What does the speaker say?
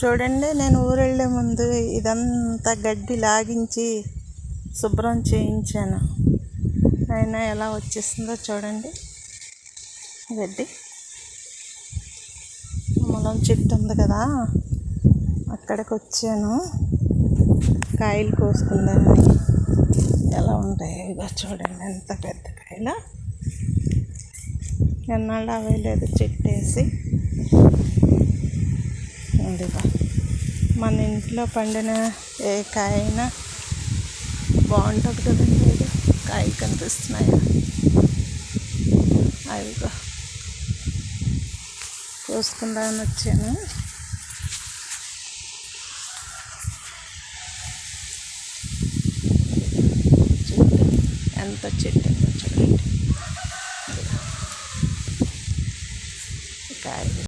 చూడండి, నేను ఊరు వెళ్ళే ముందు ఇదంతా గడ్డి లాగించి శుభ్రం చేయించాను. అయినా ఎలా వచ్చేసిందో చూడండి. గడ్డి ములం చెట్టు ఉంది కదా, అక్కడికి వచ్చాను కాయలు కోసుకుందామని. ఎలా ఉంటాయి ఇక చూడండి, ఎంత పెద్ద కాయలు. ఎన్నాళ్ళు అవేలేదు చెట్టు వేసి. ఇదిగో మన ఇంట్లో పండిన ఏ కాయ అయినా బాగుంటుంది కదండి. ఇది కాయ కనిపిస్తున్నాయి, అవిగో కోసుకుందామని వచ్చాను. చెట్టు ఎంత చెట్టు చూడండి, కాయ.